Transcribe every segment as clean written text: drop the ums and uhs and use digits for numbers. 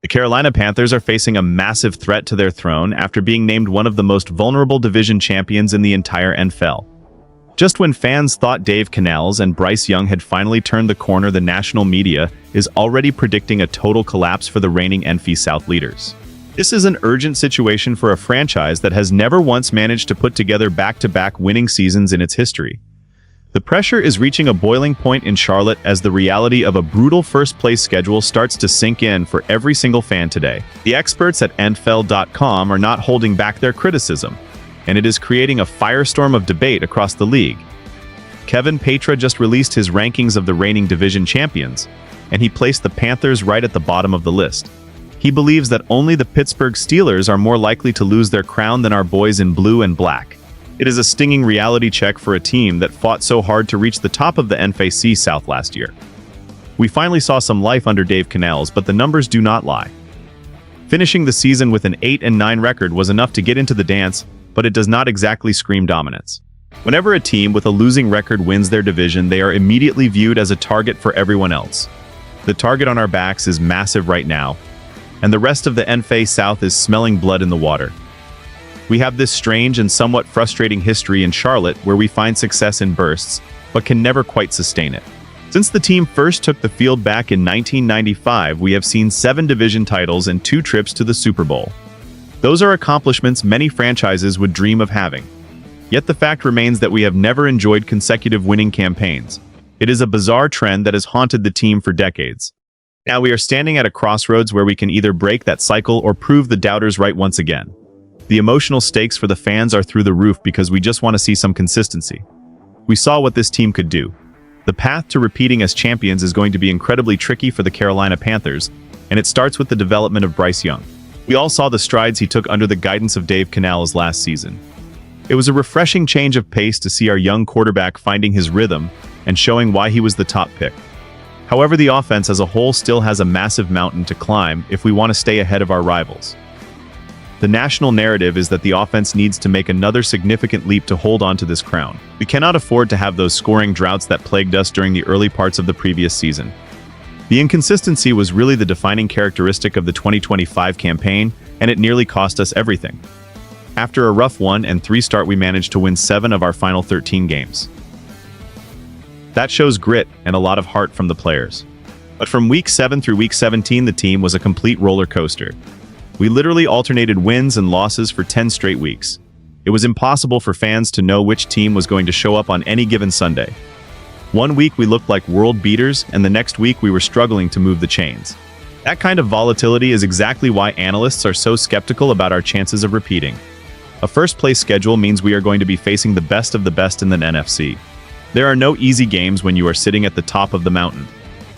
The Carolina Panthers are facing a massive threat to their throne after being named one of the most vulnerable division champions in the entire NFL. Just when fans thought Dave Canales and Bryce Young had finally turned the corner, the national media is already predicting a total collapse for the reigning NFC South leaders. This is an urgent situation for a franchise that has never once managed to put together back-to-back winning seasons in its history. The pressure is reaching a boiling point in Charlotte as the reality of a brutal first-place schedule starts to sink in for every single fan today. The experts at NFL.com are not holding back their criticism, and it is creating a firestorm of debate across the league. Kevin Petra just released his rankings of the reigning division champions, and he placed the Panthers right at the bottom of the list. He believes that only the Pittsburgh Steelers are more likely to lose their crown than our boys in blue and black. It is a stinging reality check for a team that fought so hard to reach the top of the NFC South last year. We finally saw some life under Dave Canales, but the numbers do not lie. Finishing the season with an 8-9 record was enough to get into the dance, but it does not exactly scream dominance. Whenever a team with a losing record wins their division, they are immediately viewed as a target for everyone else. The target on our backs is massive right now, and the rest of the NFC South is smelling blood in the water. We have this strange and somewhat frustrating history in Charlotte where we find success in bursts, but can never quite sustain it. Since the team first took the field back in 1995, we have seen 7 division titles and 2 trips to the Super Bowl. Those are accomplishments many franchises would dream of having. Yet the fact remains that we have never enjoyed consecutive winning campaigns. It is a bizarre trend that has haunted the team for decades. Now we are standing at a crossroads where we can either break that cycle or prove the doubters right once again. The emotional stakes for the fans are through the roof because we just want to see some consistency. We saw what this team could do. The path to repeating as champions is going to be incredibly tricky for the Carolina Panthers, and it starts with the development of Bryce Young. We all saw the strides he took under the guidance of Dave Canales last season. It was a refreshing change of pace to see our young quarterback finding his rhythm and showing why he was the top pick. However, the offense as a whole still has a massive mountain to climb if we want to stay ahead of our rivals. The national narrative is that the offense needs to make another significant leap to hold on to this crown. We cannot afford to have those scoring droughts that plagued us during the early parts of the previous season. The inconsistency was really the defining characteristic of the 2025 campaign, and it nearly cost us everything. After a rough 1-3 start, we managed to win 7 of our final 13 games. That shows grit and a lot of heart from the players. But from week 7 through week 17, the team was a complete roller coaster. We literally alternated wins and losses for 10 straight weeks. It was impossible for fans to know which team was going to show up on any given Sunday. One week we looked like world beaters, and the next week we were struggling to move the chains. That kind of volatility is exactly why analysts are so skeptical about our chances of repeating. A first-place schedule means we are going to be facing the best of the best in the NFC. There are no easy games when you are sitting at the top of the mountain.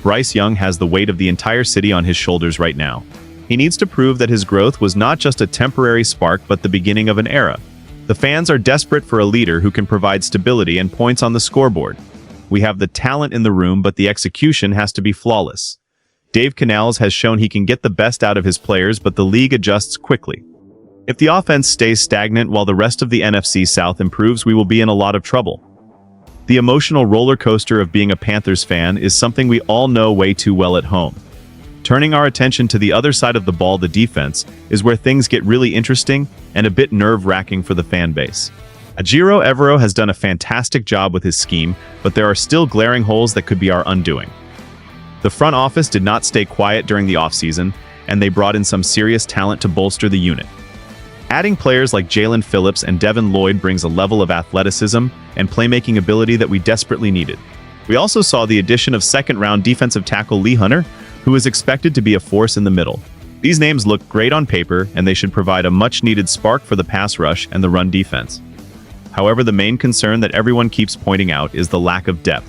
Bryce Young has the weight of the entire city on his shoulders right now. He needs to prove that his growth was not just a temporary spark but the beginning of an era. The fans are desperate for a leader who can provide stability and points on the scoreboard. We have the talent in the room, but the execution has to be flawless. Dave Canales has shown he can get the best out of his players, but the league adjusts quickly. If the offense stays stagnant while the rest of the NFC South improves, we will be in a lot of trouble. The emotional roller coaster of being a Panthers fan is something we all know way too well at home. Turning our attention to the other side of the ball, the defense, is where things get really interesting and a bit nerve-wracking for the fan base. Ejiro Evero has done a fantastic job with his scheme, but there are still glaring holes that could be our undoing. The front office did not stay quiet during the offseason, and they brought in some serious talent to bolster the unit. Adding players like Jalen Phillips and Devin Lloyd brings a level of athleticism and playmaking ability that we desperately needed. We also saw the addition of second-round defensive tackle Lee Hunter, who is expected to be a force in the middle. These names look great on paper, and they should provide a much-needed spark for the pass rush and the run defense. However, the main concern that everyone keeps pointing out is the lack of depth.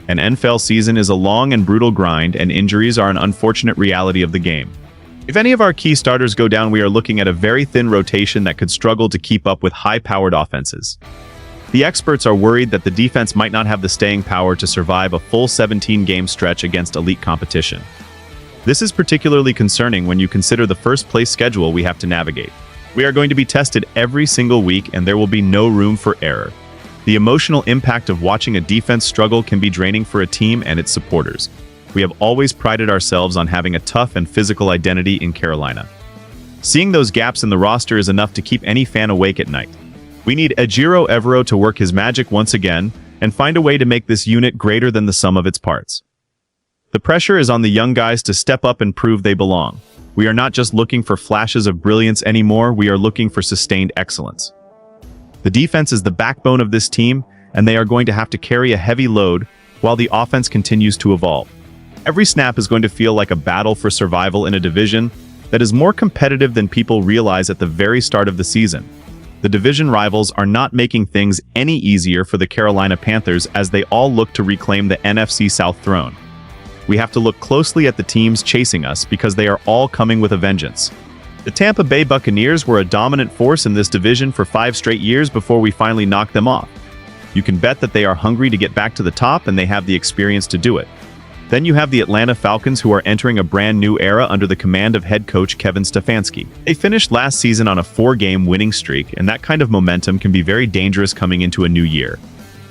An NFL season is a long and brutal grind, and injuries are an unfortunate reality of the game. If any of our key starters go down, we are looking at a very thin rotation that could struggle to keep up with high-powered offenses. The experts are worried that the defense might not have the staying power to survive a full 17-game stretch against elite competition. This is particularly concerning when you consider the first-place schedule we have to navigate. We are going to be tested every single week, and there will be no room for error. The emotional impact of watching a defense struggle can be draining for a team and its supporters. We have always prided ourselves on having a tough and physical identity in Carolina. Seeing those gaps in the roster is enough to keep any fan awake at night. We need Ejiro Evero to work his magic once again and find a way to make this unit greater than the sum of its parts. The pressure is on the young guys to step up and prove they belong. We are not just looking for flashes of brilliance anymore, we are looking for sustained excellence. The defense is the backbone of this team, and they are going to have to carry a heavy load while the offense continues to evolve. Every snap is going to feel like a battle for survival in a division that is more competitive than people realize at the very start of the season. The division rivals are not making things any easier for the Carolina Panthers as they all look to reclaim the NFC South throne. We have to look closely at the teams chasing us because they are all coming with a vengeance. The Tampa Bay Buccaneers were a dominant force in this division for 5 straight years before we finally knocked them off. You can bet that they are hungry to get back to the top and they have the experience to do it. Then you have the Atlanta Falcons, who are entering a brand new era under the command of head coach Kevin Stefanski. They finished last season on a 4-game winning streak, and that kind of momentum can be very dangerous coming into a new year.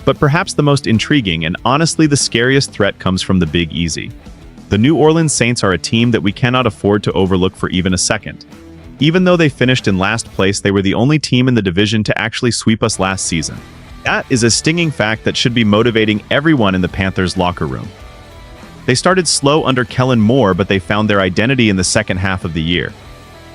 But perhaps the most intriguing and honestly the scariest threat comes from the Big Easy. The New Orleans Saints are a team that we cannot afford to overlook for even a second. Even though they finished in last place, they were the only team in the division to actually sweep us last season. That is a stinging fact that should be motivating everyone in the Panthers locker room. They started slow under Kellen Moore, but they found their identity in the second half of the year.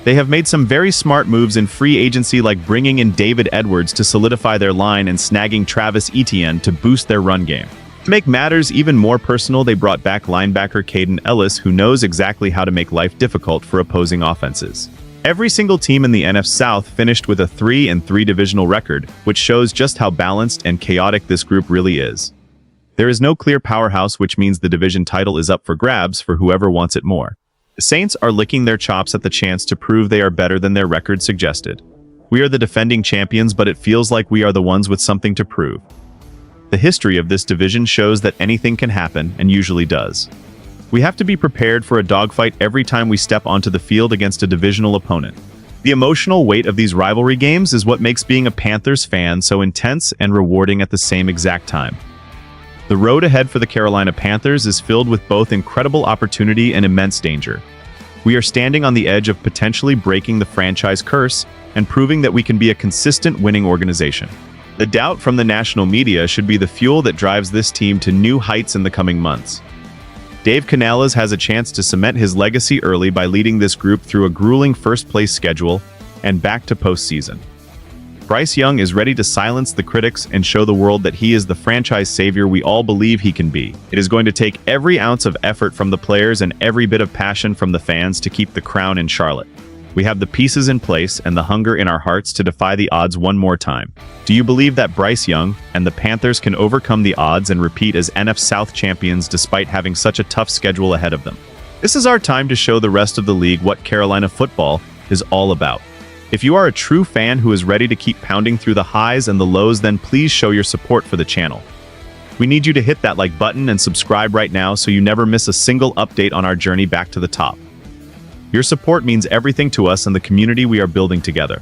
They have made some very smart moves in free agency, like bringing in David Edwards to solidify their line and snagging Travis Etienne to boost their run game. To make matters even more personal, they brought back linebacker Caden Ellis, who knows exactly how to make life difficult for opposing offenses. Every single team in the NFC South finished with a 3-3 divisional record, which shows just how balanced and chaotic this group really is. There is no clear powerhouse, which means the division title is up for grabs for whoever wants it more. The Saints are licking their chops at the chance to prove they are better than their record suggested. We are the defending champions, but it feels like we are the ones with something to prove. The history of this division shows that anything can happen, and usually does. We have to be prepared for a dogfight every time we step onto the field against a divisional opponent. The emotional weight of these rivalry games is what makes being a Panthers fan so intense and rewarding at the same exact time. The road ahead for the Carolina Panthers is filled with both incredible opportunity and immense danger. We are standing on the edge of potentially breaking the franchise curse and proving that we can be a consistent winning organization. The doubt from the national media should be the fuel that drives this team to new heights in the coming months. Dave Canales has a chance to cement his legacy early by leading this group through a grueling first-place schedule and back to postseason. Bryce Young is ready to silence the critics and show the world that he is the franchise savior we all believe he can be. It is going to take every ounce of effort from the players and every bit of passion from the fans to keep the crown in Charlotte. We have the pieces in place and the hunger in our hearts to defy the odds one more time. Do you believe that Bryce Young and the Panthers can overcome the odds and repeat as NFC South champions despite having such a tough schedule ahead of them? This is our time to show the rest of the league what Carolina football is all about. If you are a true fan who is ready to keep pounding through the highs and the lows, then please show your support for the channel. We need you to hit that like button and subscribe right now so you never miss a single update on our journey back to the top. Your support means everything to us and the community we are building together.